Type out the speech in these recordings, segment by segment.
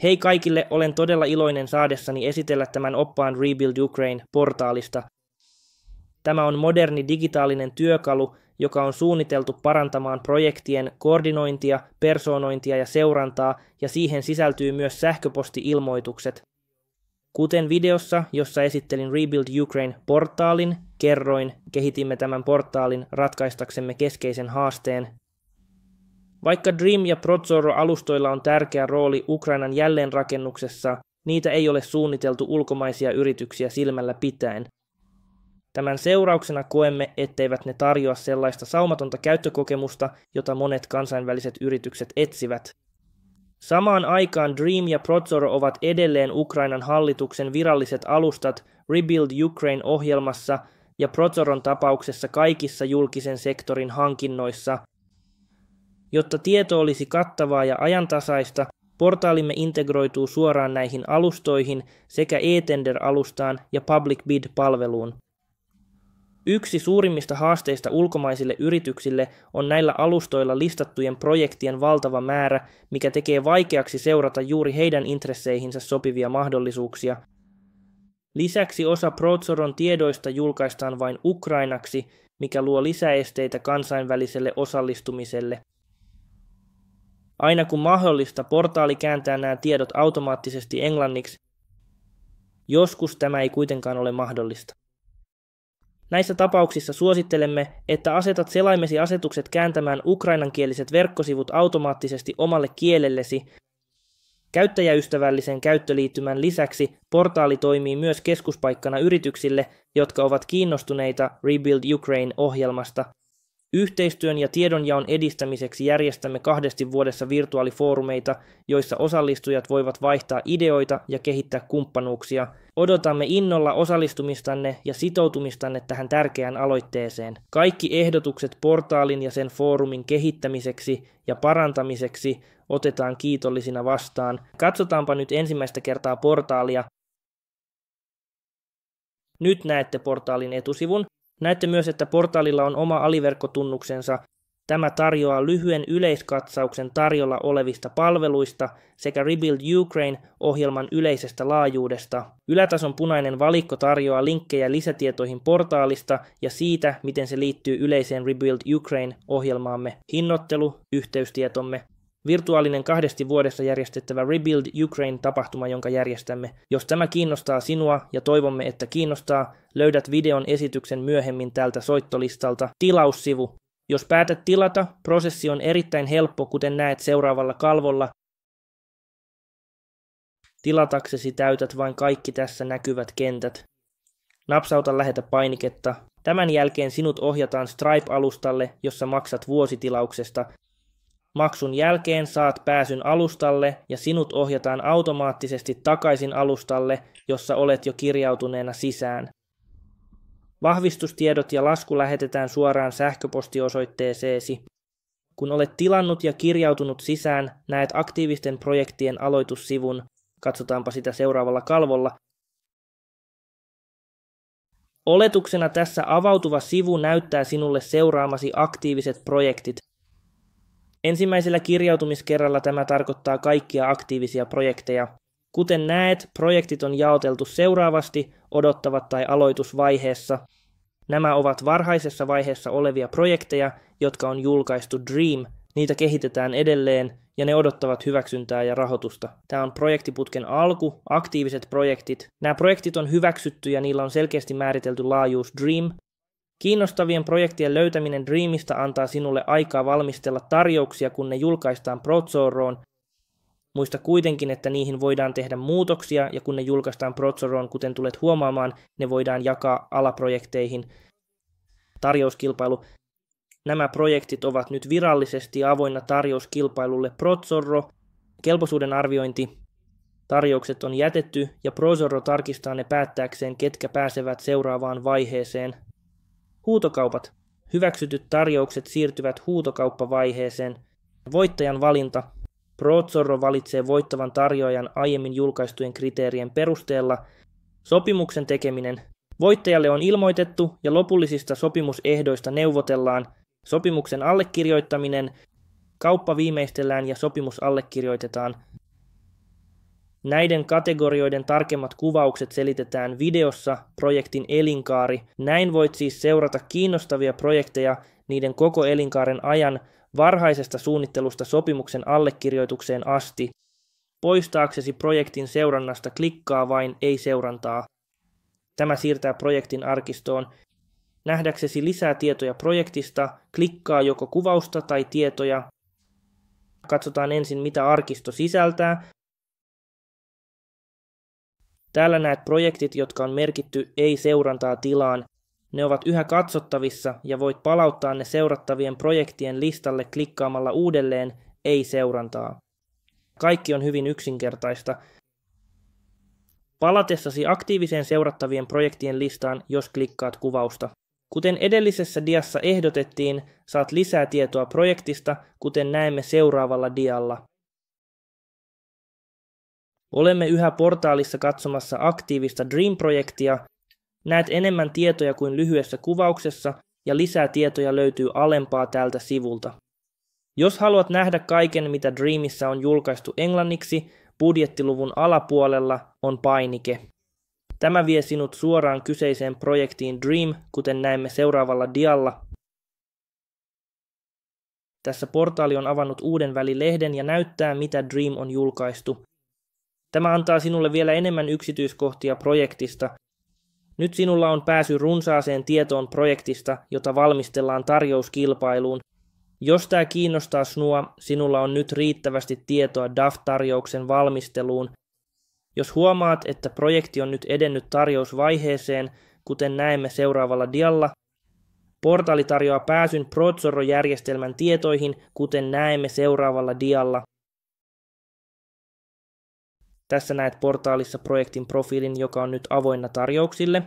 Hei kaikille, olen todella iloinen saadessani esitellä tämän oppaan Rebuild Ukraine-portaalista. Tämä on moderni digitaalinen työkalu, joka on suunniteltu parantamaan projektien koordinointia, persoonointia ja seurantaa, ja siihen sisältyy myös sähköposti-ilmoitukset. Kuten videossa, jossa esittelin Rebuild Ukraine-portaalin, kehitimme tämän portaalin ratkaistaksemme keskeisen haasteen. Vaikka Dream ja Prozorro-alustoilla on tärkeä rooli Ukrainan jälleenrakennuksessa, niitä ei ole suunniteltu ulkomaisia yrityksiä silmällä pitäen. Tämän seurauksena koemme, etteivät ne tarjoa sellaista saumatonta käyttökokemusta, jota monet kansainväliset yritykset etsivät. Samaan aikaan Dream ja Prozorro ovat edelleen Ukrainan hallituksen viralliset alustat Rebuild Ukraine-ohjelmassa ja Prozorron tapauksessa kaikissa julkisen sektorin hankinnoissa. Jotta tieto olisi kattavaa ja ajantasaista, portaalimme integroituu suoraan näihin alustoihin sekä eTender-alustaan ja Public Bid-palveluun. Yksi suurimmista haasteista ulkomaisille yrityksille on näillä alustoilla listattujen projektien valtava määrä, mikä tekee vaikeaksi seurata juuri heidän intresseihinsä sopivia mahdollisuuksia. Lisäksi osa Prozorron tiedoista julkaistaan vain ukrainaksi, mikä luo lisäesteitä kansainväliselle osallistumiselle. Aina kun mahdollista, portaali kääntää nämä tiedot automaattisesti englanniksi. Joskus tämä ei kuitenkaan ole mahdollista. Näissä tapauksissa suosittelemme, että asetat selaimesi asetukset kääntämään ukrainankieliset verkkosivut automaattisesti omalle kielellesi. Käyttäjäystävällisen käyttöliittymän lisäksi portaali toimii myös keskuspaikkana yrityksille, jotka ovat kiinnostuneita Rebuild Ukraine-ohjelmasta. Yhteistyön ja tiedonjaon edistämiseksi järjestämme 2 vuodessa virtuaalifoorumeita, joissa osallistujat voivat vaihtaa ideoita ja kehittää kumppanuuksia. Odotamme innolla osallistumistanne ja sitoutumistanne tähän tärkeään aloitteeseen. Kaikki ehdotukset portaalin ja sen foorumin kehittämiseksi ja parantamiseksi otetaan kiitollisina vastaan. Katsotaanpa nyt ensimmäistä kertaa portaalia. Nyt näette portaalin etusivun. Näette myös, että portaalilla on oma aliverkkotunnuksensa. Tämä tarjoaa lyhyen yleiskatsauksen tarjolla olevista palveluista sekä Rebuild Ukraine-ohjelman yleisestä laajuudesta. Ylätason punainen valikko tarjoaa linkkejä lisätietoihin portaalista ja siitä, miten se liittyy yleiseen Rebuild Ukraine-ohjelmaamme. Hinnoittelu, yhteystietomme. Virtuaalinen 2 vuodessa järjestettävä Rebuild Ukraine-tapahtuma, jonka järjestämme. Jos tämä kiinnostaa sinua ja toivomme, että kiinnostaa, löydät videon esityksen myöhemmin tältä soittolistalta. Tilaussivu. Jos päätät tilata, prosessi on erittäin helppo, kuten näet seuraavalla kalvolla. Tilataksesi täytät vain kaikki tässä näkyvät kentät. Napsauta lähetä painiketta. Tämän jälkeen sinut ohjataan Stripe-alustalle, jossa maksat vuositilauksesta. Maksun jälkeen saat pääsyn alustalle ja sinut ohjataan automaattisesti takaisin alustalle, jossa olet jo kirjautuneena sisään. Vahvistustiedot ja lasku lähetetään suoraan sähköpostiosoitteeseesi. Kun olet tilannut ja kirjautunut sisään, näet aktiivisten projektien aloitussivun. Katsotaanpa sitä seuraavalla kalvolla. Oletuksena tässä avautuva sivu näyttää sinulle seuraamasi aktiiviset projektit. Ensimmäisellä kirjautumiskerralla tämä tarkoittaa kaikkia aktiivisia projekteja. Kuten näet, projektit on jaoteltu seuraavasti, odottavat tai aloitusvaiheessa. Nämä ovat varhaisessa vaiheessa olevia projekteja, jotka on julkaistu Dream. Niitä kehitetään edelleen ja ne odottavat hyväksyntää ja rahoitusta. Tämä on projektiputken alku, aktiiviset projektit. Nämä projektit on hyväksytty ja niillä on selkeästi määritelty laajuus Dream. Kiinnostavien projektien löytäminen Dreamista antaa sinulle aikaa valmistella tarjouksia, kun ne julkaistaan Prozorroon. Muista kuitenkin, että niihin voidaan tehdä muutoksia ja kun ne julkaistaan Prozorroon, kuten tulet huomaamaan, ne voidaan jakaa alaprojekteihin. Tarjouskilpailu. Nämä projektit ovat nyt virallisesti avoinna tarjouskilpailulle Prozorro. Kelpoisuuden arviointi. Tarjoukset on jätetty ja Prozorro tarkistaa ne päättääkseen, ketkä pääsevät seuraavaan vaiheeseen. Huutokaupat. Hyväksytyt tarjoukset siirtyvät huutokauppavaiheeseen. Voittajan valinta. Prozorro valitsee voittavan tarjoajan aiemmin julkaistujen kriteerien perusteella. Sopimuksen tekeminen. Voittajalle on ilmoitettu ja lopullisista sopimusehdoista neuvotellaan. Sopimuksen allekirjoittaminen. Kauppa viimeistellään ja sopimus allekirjoitetaan. Näiden kategorioiden tarkemmat kuvaukset selitetään videossa projektin elinkaari. Näin voit siis seurata kiinnostavia projekteja niiden koko elinkaaren ajan varhaisesta suunnittelusta sopimuksen allekirjoitukseen asti. Poistaaksesi projektin seurannasta klikkaa vain ei seurantaa. Tämä siirtää projektin arkistoon. Nähdäksesi lisää tietoja projektista, klikkaa joko kuvausta tai tietoja. Katsotaan ensin mitä arkisto sisältää. Täällä näet projektit, jotka on merkitty ei-seurantaa tilaan. Ne ovat yhä katsottavissa ja voit palauttaa ne seurattavien projektien listalle klikkaamalla uudelleen ei-seurantaa. Kaikki on hyvin yksinkertaista. Palatessasi aktiiviseen seurattavien projektien listaan, jos klikkaat kuvausta. Kuten edellisessä diassa ehdotettiin, saat lisää tietoa projektista, kuten näemme seuraavalla dialla. Olemme yhä portaalissa katsomassa aktiivista Dream-projektia. Näet enemmän tietoja kuin lyhyessä kuvauksessa ja lisää tietoja löytyy alempaa tältä sivulta. Jos haluat nähdä kaiken, mitä Dreamissa on julkaistu englanniksi, budjettiluvun alapuolella on painike. Tämä vie sinut suoraan kyseiseen projektiin Dream, kuten näemme seuraavalla dialla. Tässä portaali on avannut uuden välilehden ja näyttää, mitä Dream on julkaistu. Tämä antaa sinulle vielä enemmän yksityiskohtia projektista. Nyt sinulla on pääsy runsaaseen tietoon projektista, jota valmistellaan tarjouskilpailuun. Jos tämä kiinnostaa sinua, sinulla on nyt riittävästi tietoa DAF-tarjouksen valmisteluun. Jos huomaat, että projekti on nyt edennyt tarjousvaiheeseen, kuten näemme seuraavalla dialla, portaali tarjoaa pääsyn Prozorro-järjestelmän tietoihin, kuten näemme seuraavalla dialla. Tässä näet portaalissa projektin profiilin, joka on nyt avoinna tarjouksille.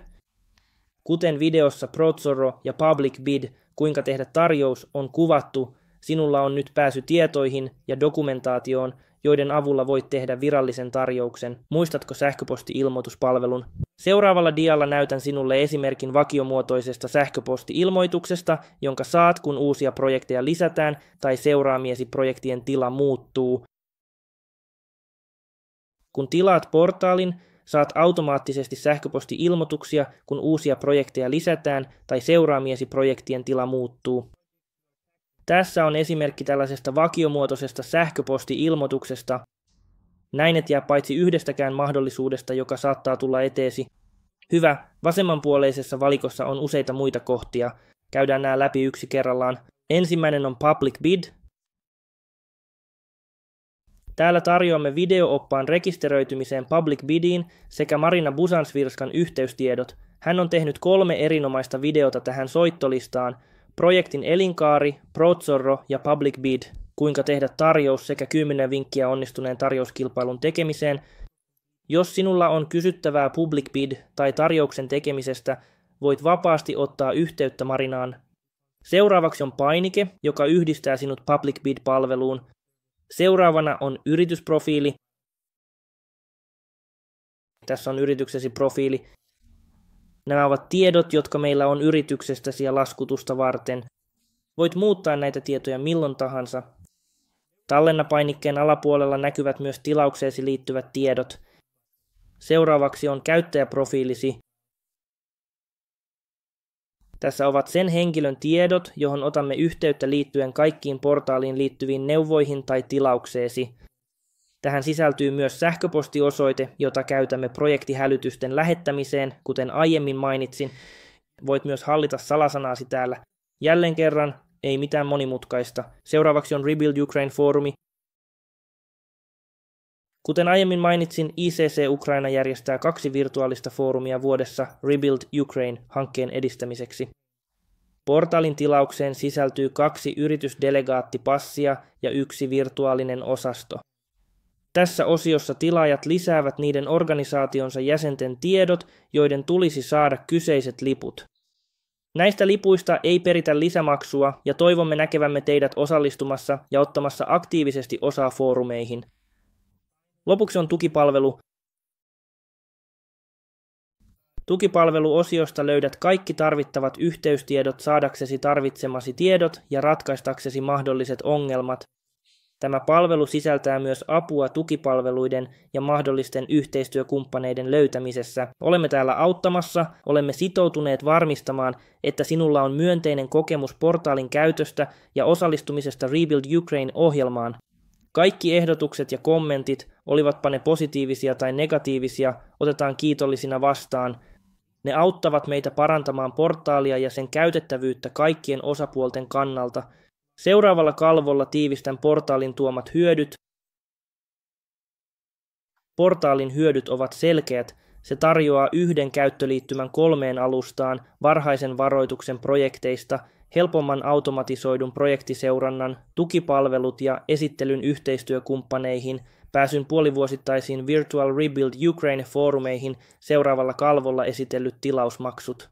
Kuten videossa Prozorro ja Public Bid, kuinka tehdä tarjous, on kuvattu, sinulla on nyt pääsy tietoihin ja dokumentaatioon, joiden avulla voit tehdä virallisen tarjouksen. Muistatko sähköposti-ilmoituspalvelun? Seuraavalla dialla näytän sinulle esimerkin vakiomuotoisesta sähköposti-ilmoituksesta, jonka saat, kun uusia projekteja lisätään tai seuraamiesi projektien tila muuttuu. Kun tilaat portaalin, saat automaattisesti sähköposti-ilmoituksia, kun uusia projekteja lisätään tai seuraamiesi projektien tila muuttuu. Tässä on esimerkki tällaisesta vakiomuotoisesta sähköposti-ilmoituksesta. Näin et jää paitsi yhdestäkään mahdollisuudesta, joka saattaa tulla eteesi. Hyvä, vasemmanpuoleisessa valikossa on useita muita kohtia. Käydään nämä läpi yksi kerrallaan. Ensimmäinen on Public Bid. Täällä tarjoamme video-oppaan rekisteröitymiseen Public Bidiin sekä Marina Busansvirskan yhteystiedot. Hän on tehnyt 3 erinomaista videota tähän soittolistaan. Projektin elinkaari, Prozorro ja Public Bid, kuinka tehdä tarjous sekä 10 vinkkiä onnistuneen tarjouskilpailun tekemiseen. Jos sinulla on kysyttävää Public Bid tai tarjouksen tekemisestä, voit vapaasti ottaa yhteyttä Marinaan. Seuraavaksi on painike, joka yhdistää sinut Public Bid-palveluun. Seuraavana on yritysprofiili. Tässä on yrityksesi profiili. Nämä ovat tiedot, jotka meillä on yrityksestäsi ja laskutusta varten. Voit muuttaa näitä tietoja milloin tahansa. Tallenna-painikkeen alapuolella näkyvät myös tilaukseesi liittyvät tiedot. Seuraavaksi on käyttäjäprofiilisi. Tässä ovat sen henkilön tiedot, johon otamme yhteyttä liittyen kaikkiin portaaliin liittyviin neuvoihin tai tilaukseesi. Tähän sisältyy myös sähköpostiosoite, jota käytämme projektihälytysten lähettämiseen, kuten aiemmin mainitsin. Voit myös hallita salasanaasi täällä. Jälleen kerran, ei mitään monimutkaista. Seuraavaksi on Rebuild Ukraine-foorumi. Kuten aiemmin mainitsin, ICC Ukraina järjestää 2 virtuaalista foorumia vuodessa Rebuild Ukraine-hankkeen edistämiseksi. Portaalin tilaukseen sisältyy 2 yritysdelegaattipassia ja 1 virtuaalinen osasto. Tässä osiossa tilaajat lisäävät niiden organisaationsa jäsenten tiedot, joiden tulisi saada kyseiset liput. Näistä lipuista ei peritä lisämaksua ja toivomme näkevämme teidät osallistumassa ja ottamassa aktiivisesti osaa foorumeihin. Lopuksi on tukipalvelu. Tukipalveluosiosta löydät kaikki tarvittavat yhteystiedot saadaksesi tarvitsemasi tiedot ja ratkaistaksesi mahdolliset ongelmat. Tämä palvelu sisältää myös apua tukipalveluiden ja mahdollisten yhteistyökumppaneiden löytämisessä. Olemme täällä auttamassa, olemme sitoutuneet varmistamaan, että sinulla on myönteinen kokemus portaalin käytöstä ja osallistumisesta Rebuild Ukraine-ohjelmaan. Kaikki ehdotukset ja kommentit, olivatpa ne positiivisia tai negatiivisia, otetaan kiitollisina vastaan. Ne auttavat meitä parantamaan portaalia ja sen käytettävyyttä kaikkien osapuolten kannalta. Seuraavalla kalvolla tiivistän portaalin tuomat hyödyt. Portaalin hyödyt ovat selkeät. Se tarjoaa yhden käyttöliittymän 3 alustaan, varhaisen varoituksen projekteista, helpomman automatisoidun projektiseurannan, tukipalvelut ja esittelyn yhteistyökumppaneihin, pääsyn puolivuosittaisiin Virtual Rebuild Ukraine-foorumeihin, seuraavalla kalvolla esitellyt tilausmaksut.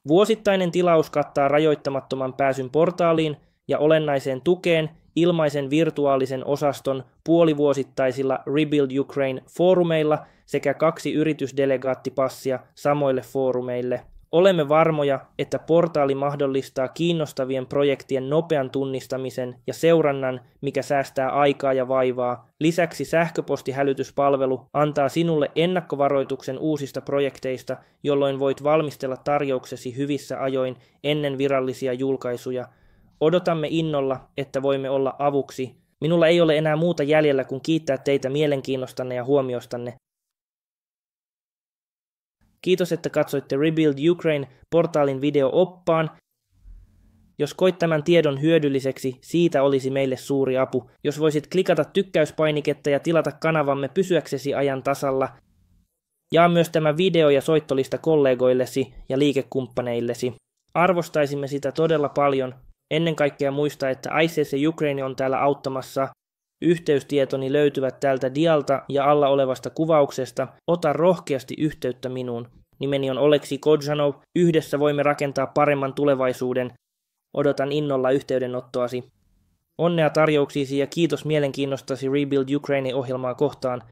Vuosittainen tilaus kattaa rajoittamattoman pääsyn portaaliin ja olennaiseen tukeen, ilmaisen virtuaalisen osaston puolivuosittaisilla Rebuild Ukraine-foorumeilla sekä 2 yritysdelegaattipassia samoille foorumeille. Olemme varmoja, että portaali mahdollistaa kiinnostavien projektien nopean tunnistamisen ja seurannan, mikä säästää aikaa ja vaivaa. Lisäksi sähköpostihälytyspalvelu antaa sinulle ennakkovaroituksen uusista projekteista, jolloin voit valmistella tarjouksesi hyvissä ajoin ennen virallisia julkaisuja. Odotamme innolla, että voimme olla avuksi. Minulla ei ole enää muuta jäljellä kuin kiittää teitä mielenkiinnostanne ja huomiostanne. Kiitos, että katsoitte Rebuild Ukraine-portaalin video-oppaan. Jos koit tämän tiedon hyödylliseksi, siitä olisi meille suuri apu. Jos voisit klikata tykkäyspainiketta ja tilata kanavamme pysyäksesi ajan tasalla. Jaa myös tämä video ja soittolista kollegoillesi ja liikekumppaneillesi. Arvostaisimme sitä todella paljon. Ennen kaikkea muista, että ICC Ukraine on täällä auttamassa. Yhteystietoni löytyvät täältä dialta ja alla olevasta kuvauksesta. Ota rohkeasti yhteyttä minuun. Nimeni on Oleksii Kodžanov. Yhdessä voimme rakentaa paremman tulevaisuuden. Odotan innolla yhteydenottoasi. Onnea tarjouksiisi ja kiitos mielenkiinnostasi Rebuild Ukraine-ohjelmaa kohtaan.